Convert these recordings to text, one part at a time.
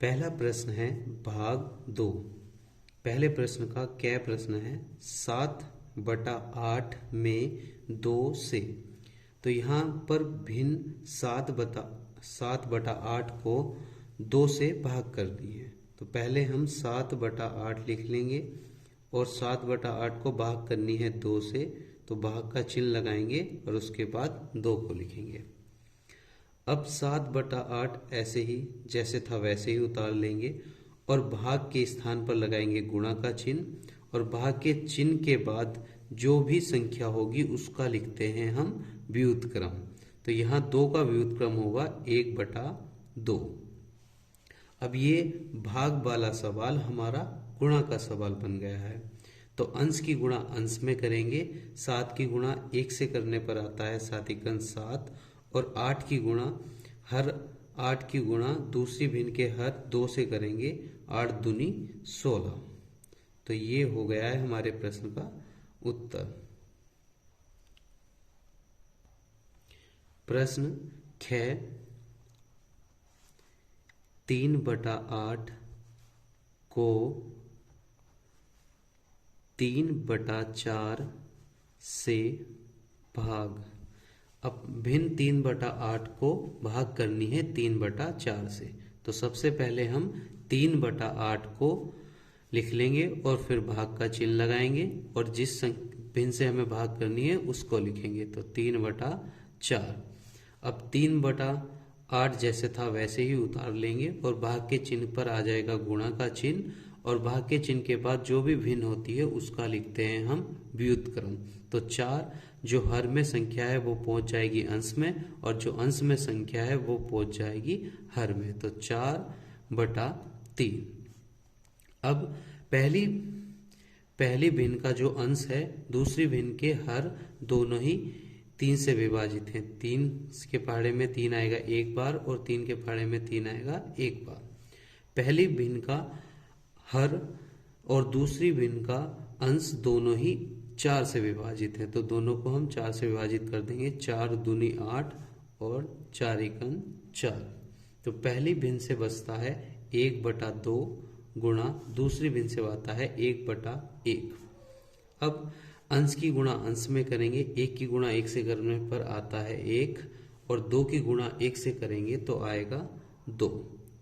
पहला प्रश्न है भाग 2। पहले प्रश्न का क्या प्रश्न है? 7/8 में 2 से। तो यहाँ पर भिन्न 7/8 को 2 से भाग कर दिए। तो पहले हम 7/8 लिख लेंगे और 7/8 को भाग करनी है 2 से, तो भाग का चिन्ह लगाएंगे और उसके बाद 2 को लिखेंगे। अब 7/8 ऐसे ही जैसे था वैसे ही उतार लेंगे और भाग के स्थान पर लगाएंगे गुणा का चिन्ह और भाग के चिन्ह के बाद जो भी संख्या होगी उसका लिखते हैं हम व्युत्क्रम। तो यहाँ 2 का व्युत्क्रम होगा 1/2। अब ये भाग वाला सवाल हमारा गुणा का सवाल बन गया है। तो अंश की गुणा अंश में करेंगे। 7 की गुणा 1 से करने पर आता है 7 × 7 और 8 की गुणा दूसरी भिन्न के हर 2 से करेंगे। 8 दूनी 16। तो ये हो गया है हमारे प्रश्न का उत्तर। प्रश्न 6 3/8 को 3/4 से भाग। अब भिन्न 3/8 को भाग करनी है 3/4 से। तो सबसे पहले हम 3/8 को लिख लेंगे और फिर भाग का चिन्ह लगाएंगे और जिस भिन्न से हमें भाग करनी है उसको लिखेंगे। तो 3/4। अब 3/8 जैसे था वैसे ही उतार लेंगे और भाग के चिन्ह पर आ जाएगा गुणा का चिन्ह और भाग के चिन्ह के बाद जो भी भिन्न होती है उसका लिखते हैं हम व्युत्क्रम। तो 4 जो हर में संख्या है वो पहुंच जाएगी अंश में और जो अंश में संख्या है वो पहुंच जाएगी हर में। तो 4/3। अब पहली भिन्न का जो अंश है दूसरी भिन्न के हर दोनों ही 3 से विभाजित हैं। 3 के पहाड़े में 3 आएगा एक बार और 3 के पहाड़े में 3 आएगा एक बार। पहली भिन्न का हर और दूसरी भिन्न का अंश दोनों ही 4 से विभाजित है। तो दोनों को हम 4 से विभाजित कर देंगे। 4 दूनी 8 और 4 × 4। तो पहली भिन्न से बचता है 1/2 गुणा दूसरी भिन्न से आता है 1/1। अब अंश की गुणा अंश में करेंगे। 1 की गुणा 1 से करने पर आता है 1 और 2 की गुणा 1 से करेंगे तो आएगा 2।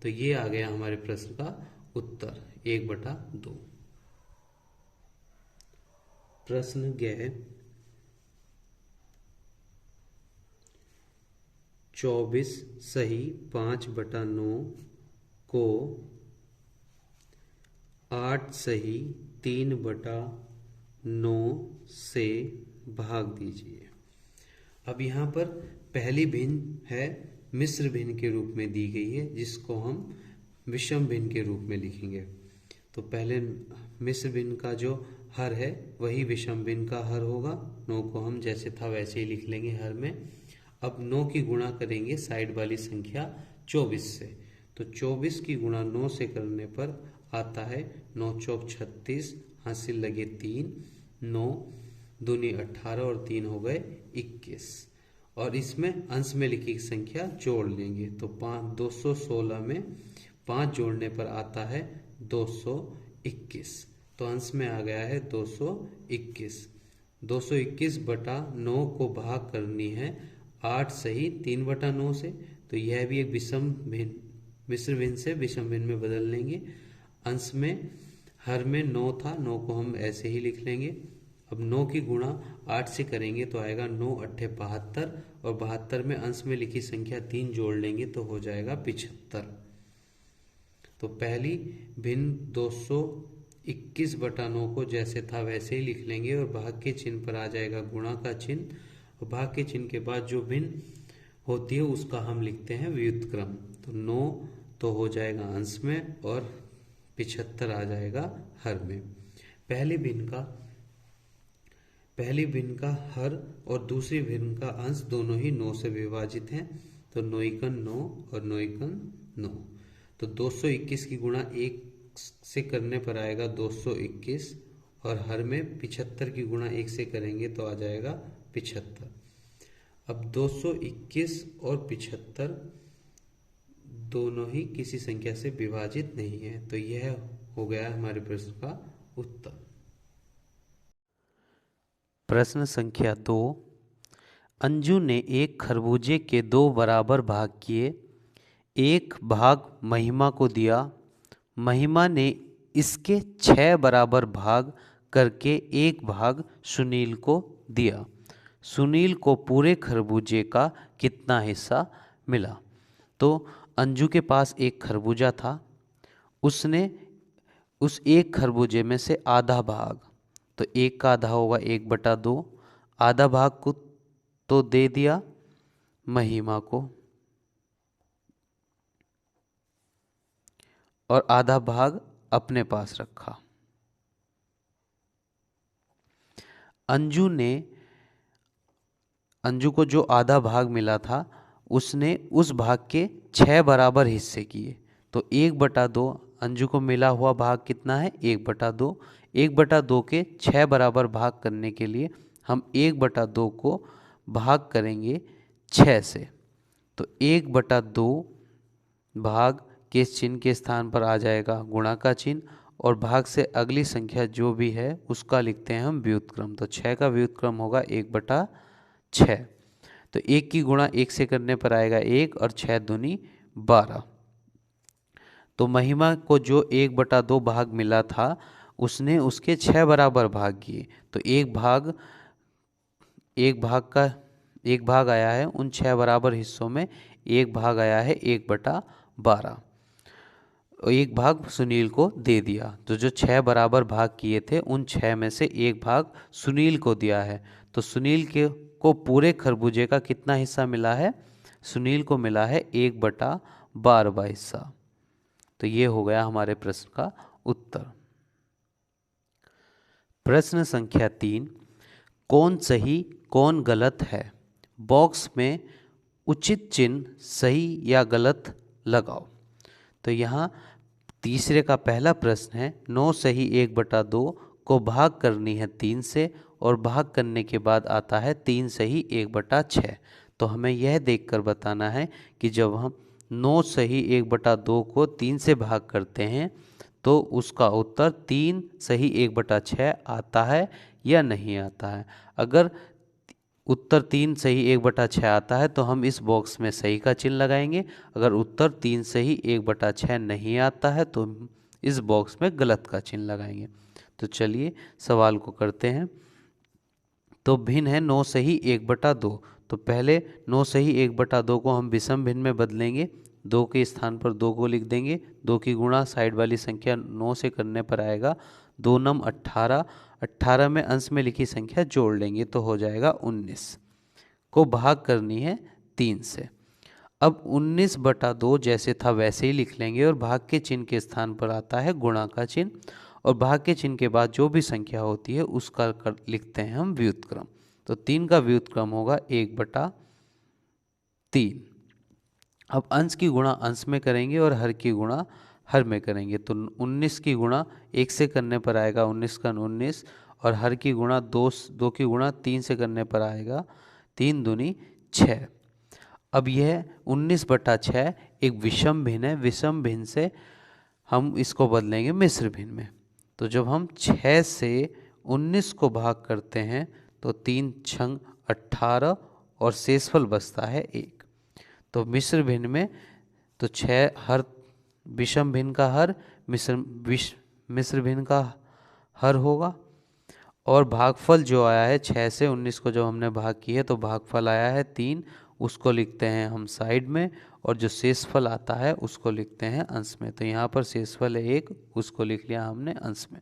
तो ये आ गया हमारे प्रश्न का उत्तर 1/2। प्रश्न 11 24 सही 5/9 को 8 सही 3/9 से भाग दीजिए। अब यहाँ पर पहली भिन्न है मिश्र भिन्न के रूप में दी गई है जिसको हम विषम भिन्न के रूप में लिखेंगे। तो पहले मिश्र भिन्न का जो हर है वही विषम भिन्न का हर होगा। 9 को हम जैसे था वैसे ही लिख लेंगे हर में। अब 9 की गुणा करेंगे साइड वाली संख्या 24 से। तो 24 की गुणा 9 से करने पर आता है 9 चौक 36 हासिल लगे 3 9 दूनी 18 और 3 हो गए 21। और इसमें अंश में लिखी संख्या जोड़ लेंगे। तो 216 में 5 जोड़ने पर आता है 221। तो अंश में आ गया है 221। 221/9 को भाग करनी है 8 सही 3/9 से। तो यह भी एक मिश्र भिन्न से विषम भिन्न में बदल लेंगे। अंश में हर में 9 था, 9 को हम ऐसे ही लिख लेंगे। अब 9 की गुणा 8 से करेंगे तो आएगा 9 8 72 और 72 में अंश में लिखी संख्या 3 जोड़ लेंगे तो हो जाएगा 75। तो पहली भिन्न 221/9 को जैसे था वैसे ही लिख लेंगे और भाग के चिन्ह पर आ जाएगा गुणा का चिन्ह और भाग के चिन्ह के बाद जो भिन्न होती है उसका हम लिखते हैं व्युत्क्रम। तो 9 तो हो जाएगा अंश में और 75 आ जाएगा हर में। पहली भिन्न का हर और दूसरी भिन्न का अंश दोनों ही 9 से विभाजित हैं। तो 9 × 9 और 9 × 9। तो 221 की गुणा 1 से करने पर आएगा 221 और हर में 75 की गुणा 1 से करेंगे तो आ जाएगा 75। अब 221 और 75 दोनों ही किसी संख्या से विभाजित नहीं है। तो यह हो गया हमारे प्रश्न का उत्तर। प्रश्न संख्या 2, अंजू ने एक खरबूजे के 2 बराबर भाग किए। एक भाग महिमा को दिया। महिमा ने इसके 6 बराबर भाग करके एक भाग सुनील को दिया। सुनील को पूरे खरबूजे का कितना हिस्सा मिला? तो अंजू के पास एक खरबूजा था। उसने उस एक खरबूजे में से आधा भाग, तो एक का आधा होगा 1/2, आधा भाग को तो दे दिया महिमा को और आधा भाग अपने पास रखा। अंजू को जो आधा भाग मिला था उसने उस भाग के 6 बराबर हिस्से किए। तो 1/2 अंजू को मिला हुआ भाग कितना है? 1/2। 1/2 के 6 बराबर भाग करने के लिए हम 1/2 को भाग करेंगे 6 से। तो 1/2 भाग के चिन्ह के स्थान पर आ जाएगा गुणा का चिन्ह, और भाग से अगली संख्या जो भी है उसका लिखते हैं हम व्युत्क्रम। तो 6 का व्युत्क्रम होगा 1/6। तो 1 की गुणा 1 से करने पर आएगा 1 और 6 दूनी 12। तो महिमा को जो 1/2 भाग मिला था उसने उसके 6 बराबर भाग किए। तो एक भाग आया है उन 6 बराबर हिस्सों में, एक भाग आया है 1/12। एक भाग सुनील को दे दिया। तो जो 6 बराबर भाग किए थे उन 6 में से एक भाग सुनील को दिया है। तो सुनील को पूरे खरबूजे का कितना हिस्सा मिला है? सुनील को मिला है 1/12 हिस्सा। तो ये हो गया हमारे प्रश्न का उत्तर। प्रश्न संख्या 3, कौन सही कौन गलत है? बॉक्स में उचित चिन्ह सही या गलत लगाओ। तो यहाँ तीसरे का पहला प्रश्न है, 9 सही 1/2 को भाग करनी है 3 से, और भाग करने के बाद आता है 3 सही 1/6। तो हमें यह देखकर बताना है कि जब हम 9 सही 1/2 को 3 से भाग करते हैं तो उसका उत्तर 3 सही 1/6 आता है या नहीं आता है। अगर उत्तर 3 सही 1/6 आता है तो हम इस बॉक्स में सही का चिन्ह लगाएंगे। अगर उत्तर 3 सही 1/6 नहीं आता है तो इस बॉक्स में गलत का चिन्ह लगाएंगे। तो चलिए सवाल को करते हैं। तो भिन्न है 9 सही 1/2। तो पहले 9 सही 1/2 को हम विषम भिन्न में बदलेंगे। 2 के स्थान पर 2 को लिख देंगे। 2 की गुणा साइड वाली संख्या 9 से करने पर आएगा 2 9 18। 18 में अंश में लिखी संख्या जोड़ लेंगे तो हो जाएगा 19। को भाग करनी है 3 से। अब 19/2 जैसे था वैसे ही लिख लेंगे और भाग के चिन्ह के स्थान पर आता है गुणा का चिन्ह, और भाग के चिन्ह के बाद जो भी संख्या होती है उसका लिखते हैं हम व्युत्क्रम। तो 3 का व्युत्क्रम होगा 1/3। अब अंश की गुणा अंश में करेंगे और हर की गुणा हर में करेंगे। तो 19 की गुणा 1 से करने पर आएगा 19 का 19, और हर की गुणा 2 की गुणा 3 से करने पर आएगा 3 दूनी 6। अब यह 19/6 एक विषम भिन्न है। विषम भिन्न से हम इसको बदलेंगे मिश्र भिन्न में। तो जब हम 6 से 19 को भाग करते हैं तो 3 छंग 18 और शेषफल बचता है 1। तो मिश्र भिन्न में तो 6 हर विषम भिन्न का हर मिश्र भिन्न का हर होगा, और भागफल जो आया है 6 से 19 को जब हमने भाग किया तो भागफल आया है 3, उसको लिखते हैं हम साइड में, और जो शेषफल आता है उसको लिखते हैं अंश में। तो यहाँ पर शेषफल है 1, उसको लिख लिया हमने अंश में।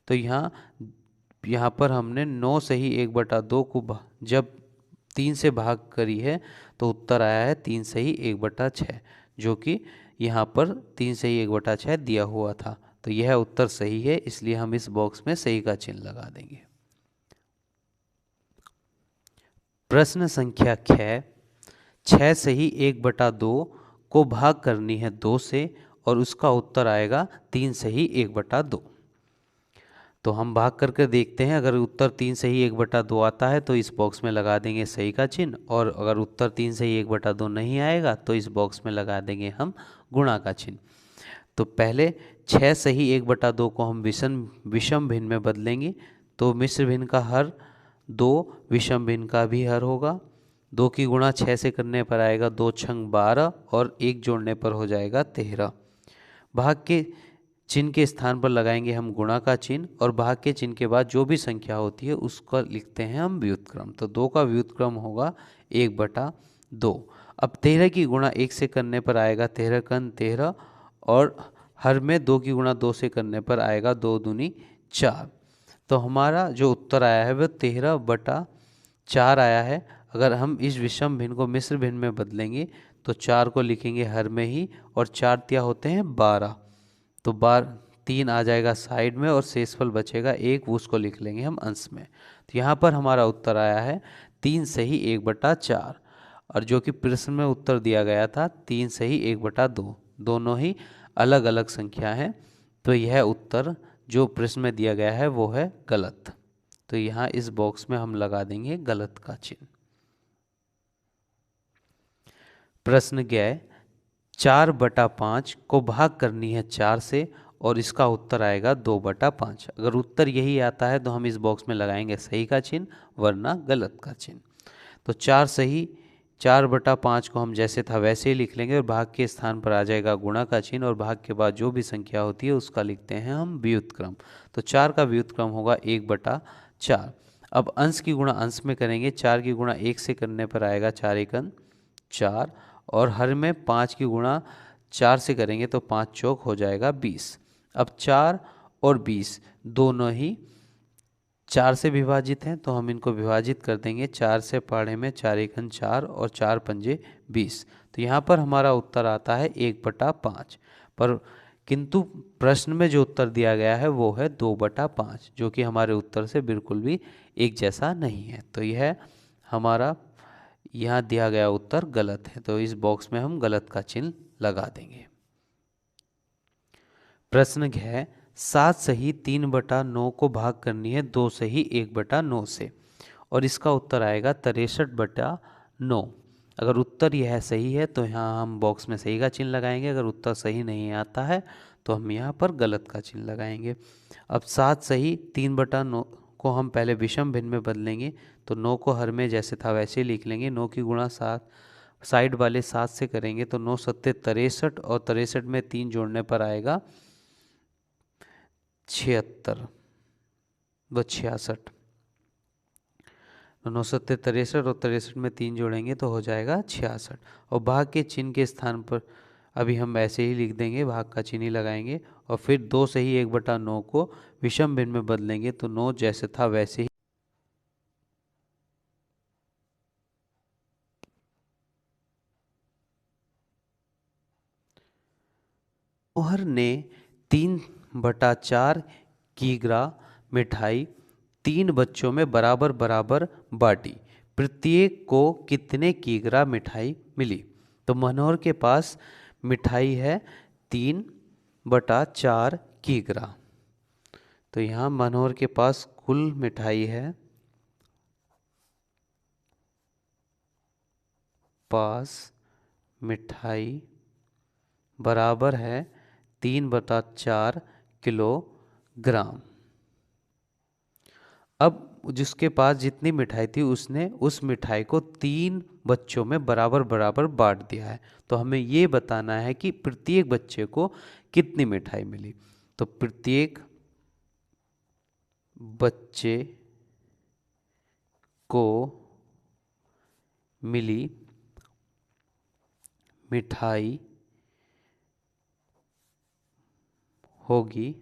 तो यहाँ पर हमने 9 सही 1/2 को जब 3 से भाग करी है तो उत्तर आया है 3 सही 1/6, जो कि यहाँ पर 3 सही 1/6 दिया हुआ था। तो यह उत्तर सही है, इसलिए हम इस बॉक्स में सही का चिन्ह लगा देंगे। प्रश्न संख्या 6 सही 1/2 को भाग करनी है 2 से, और उसका उत्तर आएगा 3 सही 1/2। तो हम भाग करके देखते हैं। अगर उत्तर 3 सही 1/2 आता है तो इस बॉक्स में लगा देंगे सही का चिन्ह, और अगर उत्तर 3 सही 1/2 नहीं आएगा तो इस बॉक्स में लगा देंगे हम गुणा का चिन्ह। तो पहले 6 से ही 1/2 को हम विषम भिन्न में बदलेंगे, तो मिश्र भिन्न का हर 2, विषम भिन्न का भी हर होगा। 2 की गुणा 6 से करने पर आएगा 2 छंग 12 और 1 जोड़ने पर हो जाएगा 13। भाग के चिन्ह के स्थान पर लगाएंगे हम गुणा का चिन्ह, और भाग के चिन्ह के बाद जो भी संख्या होती है उसका लिखते हैं हम व्युत्क्रम। तो 2 का व्युत्क्रम होगा 1/2। अब 13 की गुणा 1 से करने पर आएगा 13 कन 13, और हर में 2 की गुणा 2 से करने पर आएगा 2 दूनी 4। तो हमारा जो उत्तर आया है वह 13/4 आया है। अगर हम इस विषम भिन्न को मिश्र भिन्न में बदलेंगे तो 4 को लिखेंगे हर में ही, और 4 तिया होते हैं 12, तो 3 आ जाएगा साइड में और शेषफल बचेगा 1, उसको लिख लेंगे हम अंश में। तो यहाँ पर हमारा उत्तर आया है 3 से ही 1/4, और जो कि प्रश्न में उत्तर दिया गया था 3 से ही 1/2, दोनों ही अलग अलग संख्या हैं। तो यह उत्तर जो प्रश्न में दिया गया है वो है गलत। तो यहाँ इस बॉक्स में हम लगा देंगे गलत का चिन्ह। प्रश्न 11, 4/5 को भाग करनी है 4 से और इसका उत्तर आएगा 2/5। अगर उत्तर यही आता है तो हम इस बॉक्स में लगाएंगे सही का चिन्ह, वरना गलत का चिन्ह। तो 4/5 को हम जैसे था वैसे ही लिख लेंगे, और भाग के स्थान पर आ जाएगा गुणा का चिन्ह, और भाग के बाद जो भी संख्या होती है उसका लिखते हैं हम व्युत्क्रम। तो 4 का व्युत्क्रम होगा 1/4। अब अंश की गुणा अंश में करेंगे, 4 की गुणा 1 से करने पर आएगा 4 एकन 4, और हर में 5 की गुणा 4 से करेंगे तो 5 चौक हो जाएगा 20। अब 4 और 20 दोनों ही 4 से विभाजित हैं, तो हम इनको विभाजित कर देंगे। 4 से पढ़े में 4 एकन 4 और 4 पंजे 20। तो यहाँ पर हमारा उत्तर आता है 1/5, पर किंतु प्रश्न में जो उत्तर दिया गया है वो है 2/5, जो कि हमारे उत्तर से बिल्कुल भी एक जैसा नहीं है। तो यह हमारा यहाँ दिया गया उत्तर गलत है, तो इस बॉक्स में हम गलत का चिन्ह लगा देंगे। प्रश्न है 7 से ही 3/9 को भाग करनी है 2 से ही 1/9 से, और इसका उत्तर आएगा 63/9। अगर उत्तर यह सही है तो यहाँ हम बॉक्स में सही का चिन्ह लगाएंगे, अगर उत्तर सही नहीं आता है तो हम यहाँ पर गलत का चिन्ह लगाएंगे। अब 7 से ही 3/9 को हम पहले विषम भिन्न में बदलेंगे, तो 9 को हर में जैसे था वैसे लिख लेंगे। 9 की गुणा 7 साइड वाले 7 से करेंगे तो 9 सत्ते 63, और 63 में 3 जोड़ने पर आएगा 76 व 66। 9 सत्ते 63 और 63 में 3 जोड़ेंगे तो हो जाएगा 66। और भाग के चिन्ह के स्थान पर अभी हम ऐसे ही लिख देंगे, भाग का चिन्ह ही लगाएंगे, और फिर 2 से ही 1/9 को विषम भिन्न में बदलेंगे, तो 9 जैसे था वैसे ही। मनोहर ने 3/4 किग्रा मिठाई 3 बच्चों में बराबर बराबर बांटी, प्रत्येक को कितने किग्रा मिठाई मिली। तो मनोहर के पास मिठाई है 3/4 किग्रा। तो यहाँ मनोहर के पास कुल मिठाई है मिठाई बराबर है 3/4 किलोग्राम। अब जिसके पास जितनी मिठाई थी उसने उस मिठाई को 3 बच्चों में बराबर बराबर बांट दिया है। तो हमें ये बताना है कि प्रत्येक बच्चे को कितनी मिठाई मिली। तो प्रत्येक बच्चे को मिली मिठाई होगी,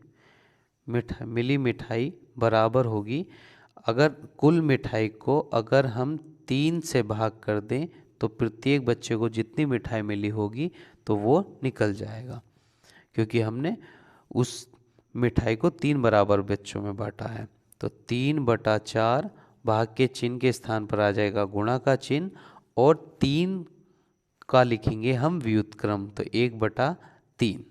मिली मिठाई बराबर होगी, अगर कुल मिठाई को अगर हम 3 से भाग कर दें तो प्रत्येक बच्चे को जितनी मिठाई मिली होगी तो वो निकल जाएगा, क्योंकि हमने उस मिठाई को 3 बराबर बच्चों में बांटा है। तो 3/4 भाग के चिन्ह के स्थान पर आ जाएगा गुणा का चिन्ह, और 3 का लिखेंगे हम व्युत्क्रम, तो 1/3।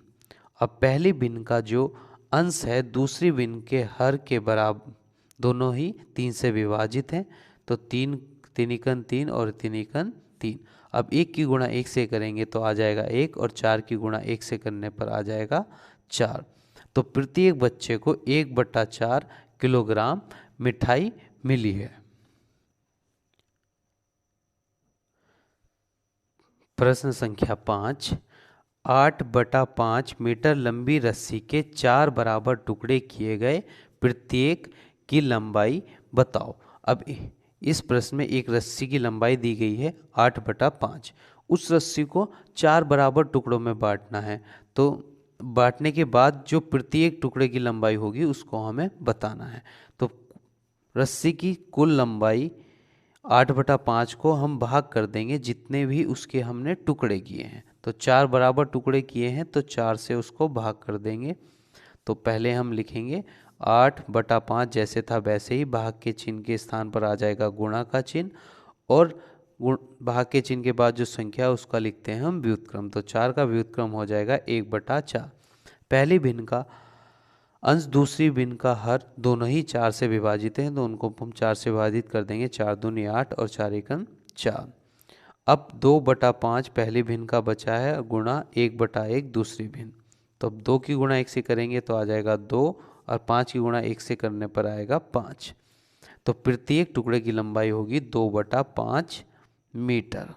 अब पहली भिन्न का जो अंश है दूसरी भिन्न के हर के बराबर, दोनों ही 3 से विभाजित हैं, तो 3 3 एकन 3 और 3 एकन 3। अब 1 की गुणा 1 से करेंगे तो आ जाएगा 1, और 4 की गुणा 1 से करने पर आ जाएगा 4। तो प्रत्येक बच्चे को 1/4 किलोग्राम मिठाई मिली है। प्रश्न संख्या 5, 8/5 मीटर लंबी रस्सी के 4 बराबर टुकड़े किए गए, प्रत्येक की लंबाई बताओ। अब इस प्रश्न में एक रस्सी की लंबाई दी गई है 8/5। उस रस्सी को 4 बराबर टुकड़ों में बांटना है। तो बांटने के बाद जो प्रत्येक टुकड़े की लंबाई होगी उसको हमें बताना है। तो रस्सी की कुल लंबाई 8/5 को हम भाग कर देंगे जितने भी उसके हमने टुकड़े किए हैं। तो 4 बराबर टुकड़े किए हैं तो 4 से उसको भाग कर देंगे। तो पहले हम लिखेंगे 8/5, जैसे था वैसे ही भाग के चिन्ह के स्थान पर आ जाएगा गुणा का चिन्ह, और भाग के चिन्ह के बाद जो संख्या है उसका लिखते हैं हम व्युत्क्रम। तो 4 का व्युत्क्रम हो जाएगा 1/4। पहली भिन्न का अंश दूसरी भिन्न का हर दोनों ही 4 से विभाजित हैं, तो उनको हम 4 से विभाजित कर देंगे। 4 दूनी 8 और 4 एकम 4। अब 2/5 पहली भिन्न का बचा है गुणा 1/1 दूसरी भिन्न। तो अब 2 की गुणा 1 से करेंगे तो आ जाएगा 2, और 5 की गुणा 1 से करने पर आएगा 5। तो प्रत्येक टुकड़े की लंबाई होगी 2/5 मीटर।